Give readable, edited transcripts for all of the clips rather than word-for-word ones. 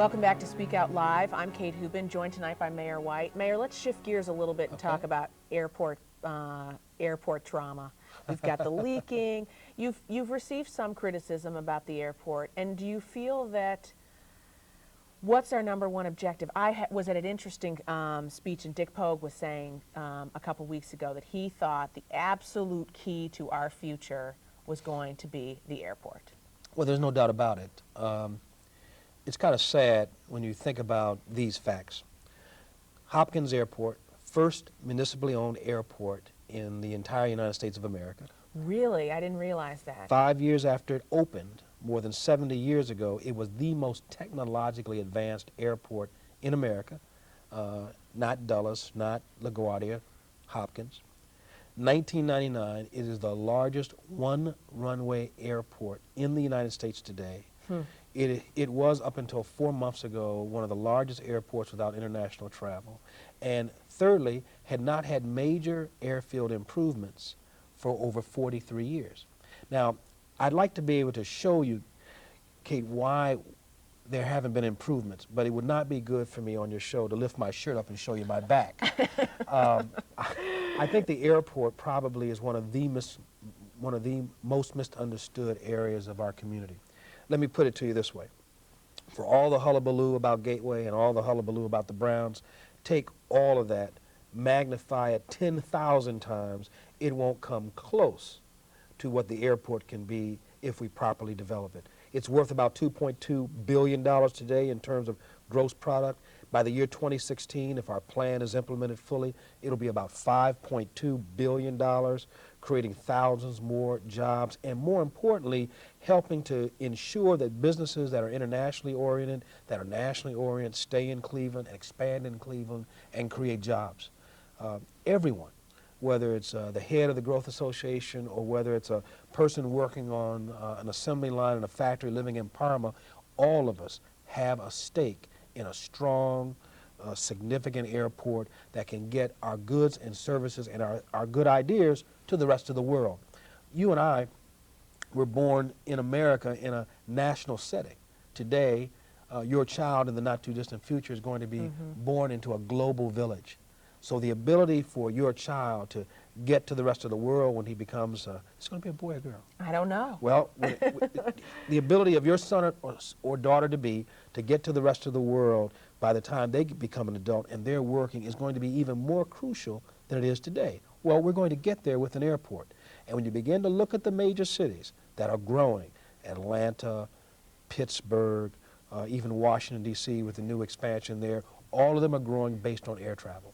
Welcome back to Speak Out Live. I'm Kate Hubin, joined tonight by Mayor White. Mayor, let's shift gears a little bit and talk about airport trauma. We've got the leaking. You've received some criticism about the airport, and do you feel that what's our number one objective? I was at an interesting speech, and Dick Pogue was saying a couple weeks ago that he thought the absolute key to our future was going to be the airport. Well, there's no doubt about it. It's kind of sad when you think about these facts. Hopkins Airport, first municipally owned airport in the entire United States of America. Really? I didn't realize that. 5 years after it opened, more than 70 years ago, it was the most technologically advanced airport in America. Not Dulles, not LaGuardia, Hopkins. 1999, it is the largest one-runway airport in the United States today. It was, up until 4 months ago, one of the largest airports without international travel. And thirdly, had not had major airfield improvements for over 43 years. Now, I'd like to be able to show you, Kate, why there haven't been improvements, but it would not be good for me on your show to lift my shirt up and show you my back. I think the airport probably is one of the most misunderstood areas of our community. Let me put it to you this way. For all the hullabaloo about Gateway and all the hullabaloo about the Browns, take all of that, magnify it 10,000 times, it won't come close to what the airport can be if we properly develop it. It's worth about $2.2 billion today in terms of gross product. By the year 2016, if our plan is implemented fully, it'll be about $5.2 billion, creating thousands more jobs, and more importantly, helping to ensure that businesses that are internationally oriented, that are nationally oriented, stay in Cleveland and expand in Cleveland and create jobs. Everyone, whether it's the head of the Growth Association or whether it's a person working on an assembly line in a factory living in Parma, all of us have a stake in a strong, significant airport that can get our goods and services and our good ideas to the rest of the world. You and I were born in America in a national setting. Today, your child in the not-too-distant future is going to be born into a global village. So the ability for your child to get to the rest of the world when he becomes, it's going to be a boy or girl? I don't know. Well, the ability of your son or daughter to get to the rest of the world by the time they become an adult and they're working is going to be even more crucial than it is today. Well, we're going to get there with an airport. And when you begin to look at the major cities that are growing, Atlanta, Pittsburgh, even Washington, D.C. with the new expansion there, all of them are growing based on air travel.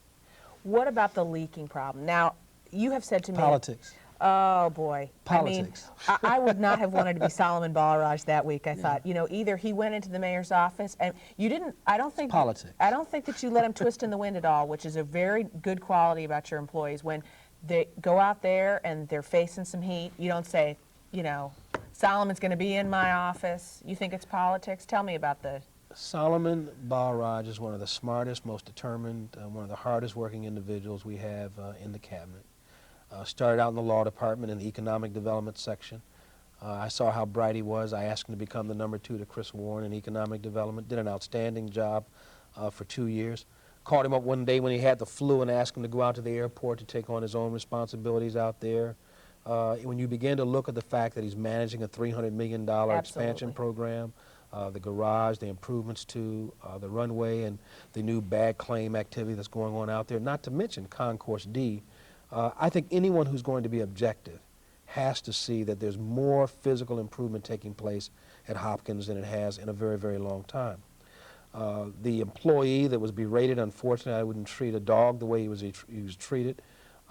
What about the leaking problem? Now, you have said to me... Politics. Oh, boy. Politics. I mean, I would not have wanted to be Solomon Balraj that week, I thought. You know, either he went into the mayor's office, and you didn't... I don't think... Politics. I don't think that you let him twist in the wind at all, which is a very good quality about your employees. When they go out there and they're facing some heat, you don't say, you know, Solomon's going to be in my office. You think it's politics? Tell me about the... Solomon Balraj is one of the smartest, most determined, one of the hardest working individuals we have in the cabinet. Started out in the law department in the economic development section. I saw how bright he was. I asked him to become the #2 to Chris Warren in economic development. Did an outstanding job for 2 years. Called him up one day when he had the flu and asked him to go out to the airport to take on his own responsibilities out there. When you begin to look at the fact that he's managing a $300 million expansion program, the garage, the improvements to the runway, and the new bag claim activity that's going on out there, not to mention Concourse D, I think anyone who's going to be objective has to see that there's more physical improvement taking place at Hopkins than it has in a very, very long time. The employee that was berated, unfortunately, I wouldn't treat a dog the way he was treated,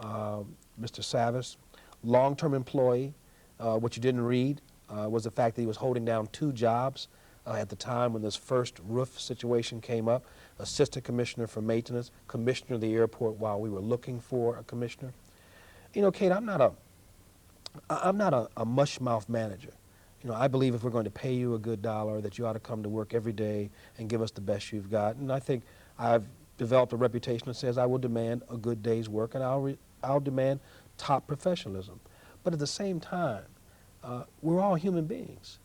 Mr. Savas, long-term employee. What you didn't read was the fact that he was holding down 2 jobs at the time when this first roof situation came up. Assistant Commissioner for Maintenance, Commissioner of the airport while we were looking for a commissioner. You know, Kate, I'm not a mush-mouth manager. You know, I believe if we're going to pay you a good dollar, that you ought to come to work every day and give us the best you've got. And I think I've developed a reputation that says I will demand a good day's work, and I'll demand top professionalism. But at the same time, we're all human beings.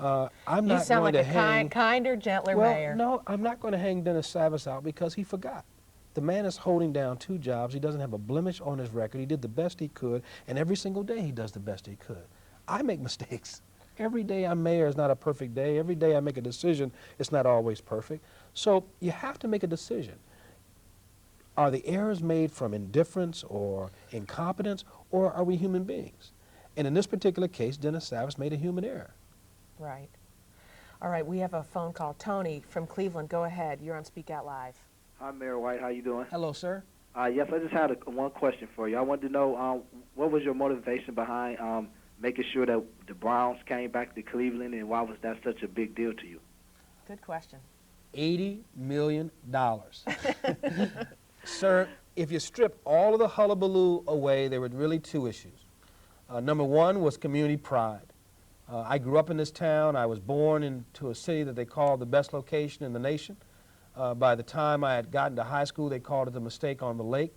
I'm You not sound going like to a hang. kinder, gentler Well, mayor. no, I'm not going to hang Dennis Savas out because he forgot. The man is holding down 2 jobs. He doesn't have a blemish on his record. He did the best he could, and every single day he does the best he could. I make mistakes. Every day I'm mayor is not a perfect day. Every day I make a decision, it's not always perfect. So you have to make a decision. Are the errors made from indifference or incompetence, or are we human beings? And in this particular case, Dennis Savas made a human error. Right. All right, we have a phone call. Tony from Cleveland, go ahead. You're on Speak Out Live. Hi, Mayor White. How you doing? Hello, sir. Yes, I just had one question for you. I wanted to know what was your motivation behind making sure that the Browns came back to Cleveland, and why was that such a big deal to you? Good question. $80 million. Sir, if you strip all of the hullabaloo away, there were really 2 issues. Number 1 was community pride. I grew up in this town. I was born into a city that they called the best location in the nation. By the time I had gotten to high school, they called it the mistake on the lake.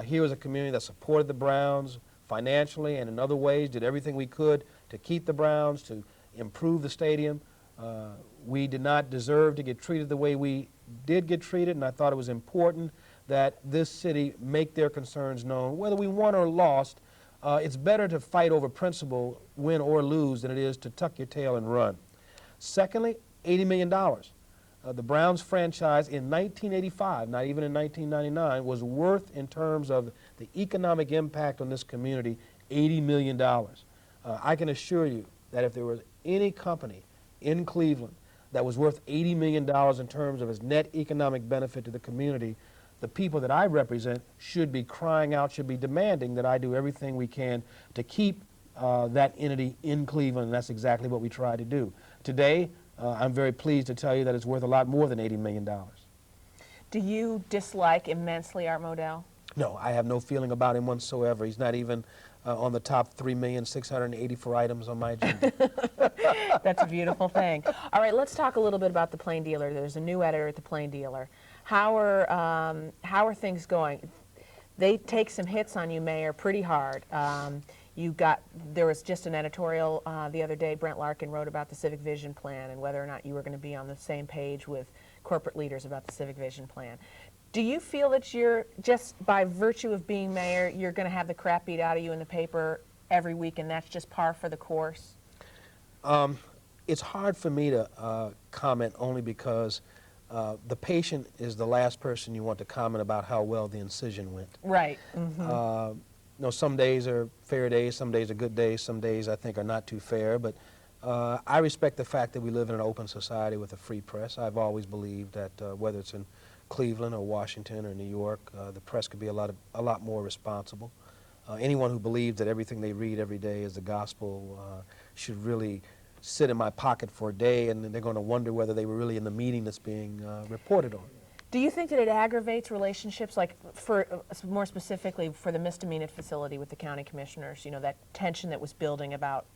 Here was a community that supported the Browns financially and in other ways, did everything we could to keep the Browns, to improve the stadium. We did not deserve to get treated the way we did get treated, and I thought it was important that this city make their concerns known. Whether we won or lost, it's better to fight over principle, win or lose, than it is to tuck your tail and run. Secondly, $80 million. The Browns franchise in 1985, not even in 1999, was worth, in terms of the economic impact on this community, $80 million. I can assure you that if there was any company in Cleveland that was worth $80 million in terms of its net economic benefit to the community, the people that I represent should be crying out, should be demanding that I do everything we can to keep that entity in Cleveland, and that's exactly what we try to do. Today, I'm very pleased to tell you that it's worth a lot more than $80 million. Do you dislike immensely Art Modell? No, I have no feeling about him whatsoever. He's not even on the top 3,684 items on my agenda. That's a beautiful thing. All right, let's talk a little bit about the Plain Dealer. There's a new editor at the Plain Dealer. How are things going? They take some hits on you, Mayor, pretty hard. There was just an editorial the other day. Brent Larkin wrote about the Civic Vision Plan and whether or not you were going to be on the same page with corporate leaders about the Civic Vision Plan. Do you feel that you're, just by virtue of being mayor, you're going to have the crap beat out of you in the paper every week, and that's just par for the course? It's hard for me to comment only because the patient is the last person you want to comment about how well the incision went. Right. Mm-hmm. Some days are fair days, some days are good days, some days I think are not too fair, but I respect the fact that we live in an open society with a free press. I've always believed that whether it's in Cleveland or Washington or New York, the press could be a lot more responsible. Anyone who believes that everything they read every day is the gospel should really sit in my pocket for a day, and they're going to wonder whether they were really in the meeting that's being reported on. Do you think that it aggravates relationships, like more specifically for the misdemeanor facility with the county commissioners, that tension that was building about,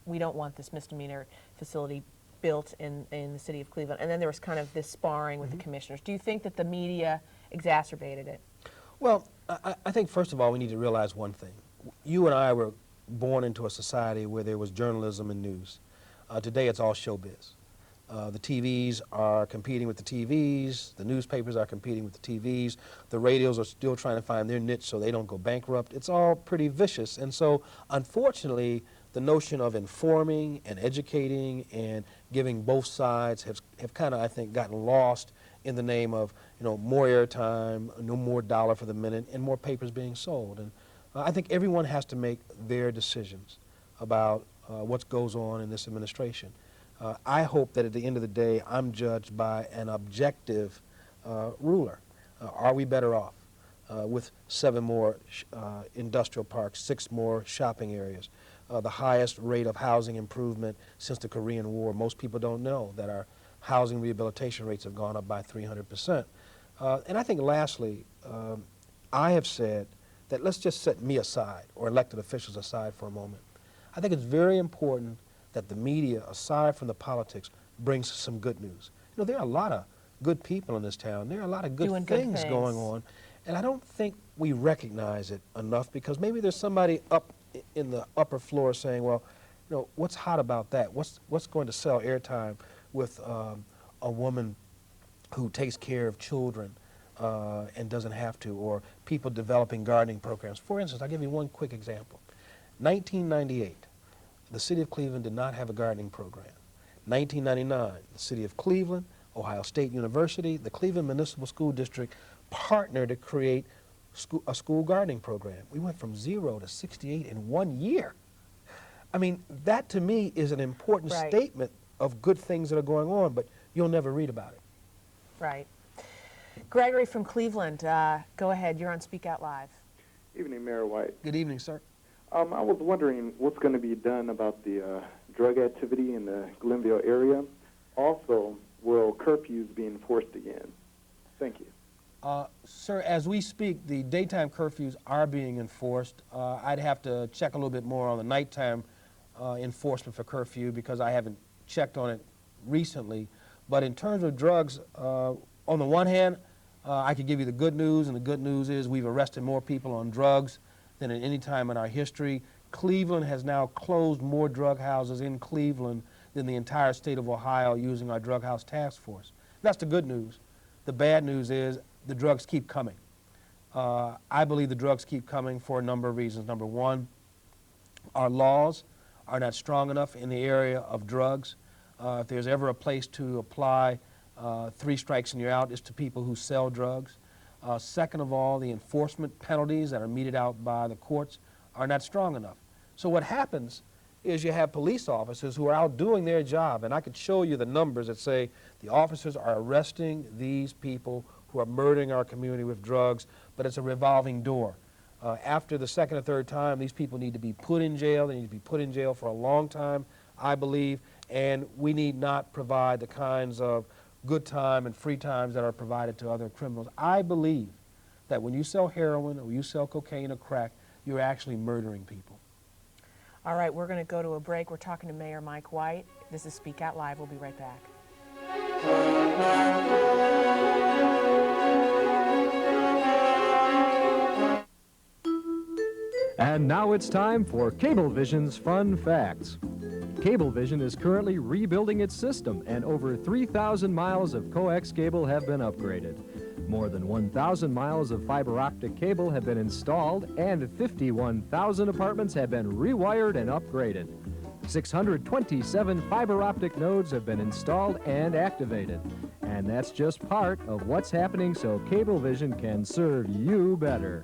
we don't want this misdemeanor facility built in the city of Cleveland, and then there was kind of this sparring with the commissioners. Do you think that the media exacerbated it? Well, I think first of all we need to realize one thing. You and I were born into a society where there was journalism and news. Today it's all showbiz. The TVs are competing with the TVs, the newspapers are competing with the TVs, the radios are still trying to find their niche so they don't go bankrupt. It's all pretty vicious, and so unfortunately the notion of informing and educating and giving both sides have kind of, I think, gotten lost in the name of more airtime, no more dollar for the minute, and more papers being sold. And I think everyone has to make their decisions about what goes on in this administration. I hope that at the end of the day, I'm judged by an objective ruler. Are we better off with 7 more industrial parks, 6 more shopping areas, the highest rate of housing improvement since the Korean War? Most people don't know that our housing rehabilitation rates have gone up by 300%. And I think lastly, I have said that let's just set me aside, or elected officials aside for a moment. I think it's very important that the media, aside from the politics, brings some good news. There are a lot of good people in this town. There are a lot of good things going on, and I don't think we recognize it enough because maybe there's somebody up in the upper floor saying, well, You know, what's hot about that? What's going to sell airtime with a woman who takes care of children and doesn't have to, or people developing gardening programs? For instance, I'll give you one quick example. 1998, the city of Cleveland did not have a gardening program. 1999, the city of Cleveland, Ohio State University, the Cleveland Municipal School District partnered to create a school gardening program. We went from 0 to 68 in 1 year. I mean, that to me is an important Right. statement of good things that are going on, but you'll never read about it. Right. Gregory from Cleveland, go ahead. You're on Speak Out Live. Evening, Mayor White. Good evening, sir. I was wondering what's going to be done about the drug activity in the Glenville area. Also, will curfews be enforced again? Thank you. Sir, as we speak, the daytime curfews are being enforced. I'd have to check a little bit more on the nighttime enforcement for curfew because I haven't checked on it recently. But in terms of drugs, on the one hand, I could give you the good news, and the good news is we've arrested more people on drugs than at any time in our history. Cleveland has now closed more drug houses in Cleveland than the entire state of Ohio using our drug house task force. That's the good news. The bad news is the drugs keep coming. I believe the drugs keep coming for a number of reasons. Number one, our laws are not strong enough in the area of drugs. If there's ever a place to apply 3 strikes and you're out, it's to people who sell drugs. Second of all, the enforcement penalties that are meted out by the courts are not strong enough. So what happens is you have police officers who are out doing their job, and I could show you the numbers that say the officers are arresting these people who are murdering our community with drugs, but it's a revolving door. After the second or third time, these people need to be put in jail. They need to be put in jail for a long time, I believe, and we need not provide the kinds of good time and free times that are provided to other criminals. I believe that when you sell heroin or you sell cocaine or crack, you're actually murdering people. All right, we're going to go to a break. We're talking to Mayor Mike White. This is Speak Out Live. We'll be right back. And now it's time for Cablevision's Fun Facts. Cablevision is currently rebuilding its system, and over 3,000 miles of coax cable have been upgraded. More than 1,000 miles of fiber optic cable have been installed, and 51,000 apartments have been rewired and upgraded. 627 fiber optic nodes have been installed and activated. And that's just part of what's happening so Cablevision can serve you better.